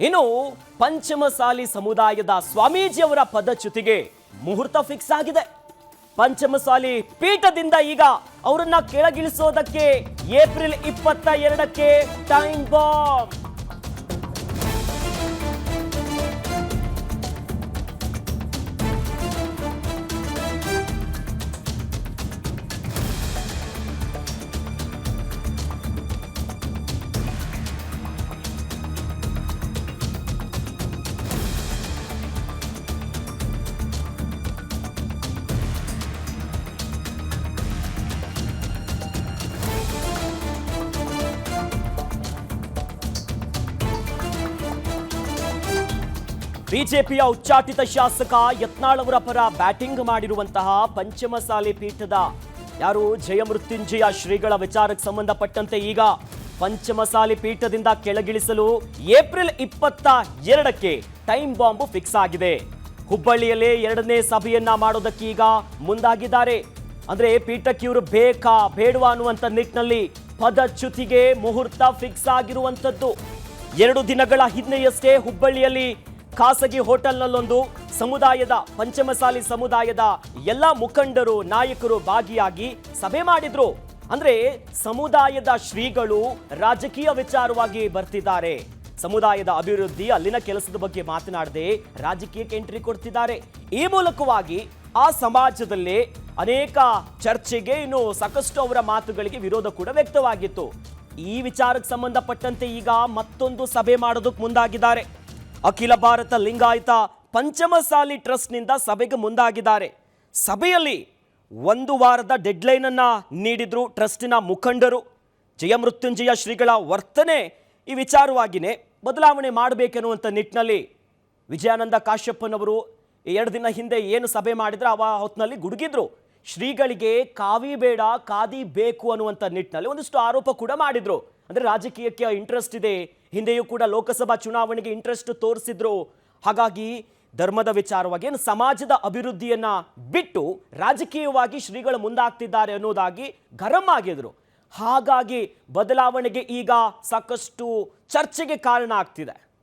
ಇನ್ನು ಪಂಚಮಸಾಲಿ ಸಮುದಾಯದ ಸ್ವಾಮೀಜಿಯವರ ಪದಚ್ಯುತಿಗೆ ಮುಹೂರ್ತ ಫಿಕ್ಸ್ ಆಗಿದೆ. ಪಂಚಮಸಾಲಿ ಪೀಠದಿಂದ ಈಗ ಅವರನ್ನ ಕೆಳಗಿಳಿಸೋದಕ್ಕೆ ಏಪ್ರಿಲ್ 22ಕ್ಕೆ ಟೈಮ್ ಬಾಂಬ್. ಬಿಜೆಪಿಯ ಉಚ್ಚಾಟಿತ ಶಾಸಕ ಯತ್ನಾಳ್ ಅವರ ಪರ ಬ್ಯಾಟಿಂಗ್ ಮಾಡಿರುವಂತಹ ಪಂಚಮಸಾಲಿ ಪೀಠದ ಜಯಮೃತ್ಯುಂಜಯ ಶ್ರೀಗಳ ವಿಚಾರಕ್ಕೆ ಸಂಬಂಧಪಟ್ಟಂತೆ ಈಗ ಪಂಚಮಸಾಲಿ ಪೀಠದಿಂದ ಕೆಳಗಿಳಿಸಲು ಏಪ್ರಿಲ್ 22ಕ್ಕೆ ಟೈಮ್ ಬಾಂಬ್ ಫಿಕ್ಸ್ ಆಗಿದೆ. ಹುಬ್ಬಳ್ಳಿಯಲ್ಲಿ 2ನೇ ಸಭೆಯನ್ನ ಮಾಡೋದಕ್ಕೆ ಈಗ ಮುಂದಾಗಿದ್ದಾರೆ. ಅಂದ್ರೆ ಪೀಠಕ್ಕೆ ಇವರು ಬೇಕಾ ಬೇಡವಾ ಅನ್ನುವಂಥ ನಿಟ್ಟಿನಲ್ಲಿ ಪದಚ್ಯುತಿಗೆ ಮುಹೂರ್ತ ಫಿಕ್ಸ್ ಆಗಿರುವಂಥದ್ದು. 2 ದಿನಗಳ ಹಿಂದೆಯಷ್ಟೇ ಹುಬ್ಬಳ್ಳಿಯಲ್ಲಿ ಖಾಸಗಿ ಹೋಟೆಲ್ನಲ್ಲೊಂದು ಸಮುದಾಯದ ಪಂಚಮಸಾಲಿ ಸಮುದಾಯದ ಎಲ್ಲ ಮುಖಂಡರು ನಾಯಕರು ಭಾಗಿಯಾಗಿ ಸಭೆ ಮಾಡಿದ್ರು. ಅಂದ್ರೆ ಸಮುದಾಯದ ಶ್ರೀಗಳು ರಾಜಕೀಯ ವಿಚಾರವಾಗಿ ಬರ್ತಿದ್ದಾರೆ. ಸಮುದಾಯದ ಅಭಿವೃದ್ಧಿ ಅಲ್ಲಿನ ಕೆಲಸದ ಬಗ್ಗೆ ಮಾತನಾಡದೆ ರಾಜಕೀಯಕ್ಕೆ ಎಂಟ್ರಿ ಕೊಡ್ತಿದ್ದಾರೆ. ಈ ಮೂಲಕವಾಗಿ ಆ ಸಮಾಜದಲ್ಲೇ ಅನೇಕ ಚರ್ಚೆಗೆ ಇನ್ನು ಸಾಕಷ್ಟು ಅವರ ಮಾತುಗಳಿಗೆ ವಿರೋಧ ಕೂಡ ವ್ಯಕ್ತವಾಗಿತ್ತು. ಈ ವಿಚಾರಕ್ಕೆ ಸಂಬಂಧಪಟ್ಟಂತೆ ಈಗ ಮತ್ತೊಂದು ಸಭೆ ಮಾಡೋದಕ್ಕೆ ಮುಂದಾಗಿದ್ದಾರೆ. ಅಖಿಲ ಭಾರತ ಲಿಂಗಾಯತ ಪಂಚಮಸಾಲಿ ಟ್ರಸ್ಟ್ನಿಂದ ಸಭೆಗೆ ಮುಂದಾಗಿದ್ದಾರೆ. ಸಭೆಯಲ್ಲಿ 1 ವಾರದ ಡೆಡ್ಲೈನ್ ಅನ್ನ ನೀಡಿದ್ರು ಟ್ರಸ್ಟಿನ ಮುಖಂಡರು. ಜಯಮೃತ್ಯುಂಜಯ ಶ್ರೀಗಳ ವರ್ತನೆ ಈ ವಿಚಾರವಾಗಿಯೇ ಬದಲಾವಣೆ ಮಾಡಬೇಕೆನ್ನುವಂಥ ನಿಟ್ಟಿನಲ್ಲಿ ವಿಜಯಾನಂದ ಕಾಶ್ಯಪ್ಪನವರು 2 ದಿನ ಹಿಂದೆ ಏನು ಸಭೆ ಮಾಡಿದ್ರು ಆ ಹೊತ್ತಿನಲ್ಲಿ ಗುಡುಗಿದ್ರು. ಶ್ರೀಗಳಿಗೆ ಕಾವಿ ಬೇಡ ಖಾದಿ ಬೇಕು ಅನ್ನುವಂಥ ನಿಟ್ಟಿನಲ್ಲಿ ಒಂದಿಷ್ಟು ಆರೋಪ ಕೂಡ ಮಾಡಿದ್ರು. ಅಂದರೆ ರಾಜಕೀಯಕ್ಕೆ ಇಂಟ್ರೆಸ್ಟ್ ಇದೆ, ಹಿಂದೆಯೂ ಕೂಡ ಲೋಕಸಭಾ ಚುನಾವಣೆಗೆ ಇಂಟ್ರೆಸ್ಟ್ ತೋರಿಸಿದ್ರು. ಹಾಗಾಗಿ ಧರ್ಮದ ವಿಚಾರವಾಗಿ ಏನು ಸಮಾಜದ ಅಭಿವೃದ್ಧಿಯನ್ನ ಬಿಟ್ಟು ರಾಜಕೀಯವಾಗಿ ಶ್ರೀಗಳು ಮುಂದಾಗ್ತಿದ್ದಾರೆ ಅನ್ನೋದಾಗಿ ಗರಂ ಆಗಿದ್ರು. ಹಾಗಾಗಿ ಬದಲಾವಣೆಗೆ ಈಗ ಸಾಕಷ್ಟು ಚರ್ಚೆಗೆ ಕಾರಣ ಆಗ್ತಿದೆ.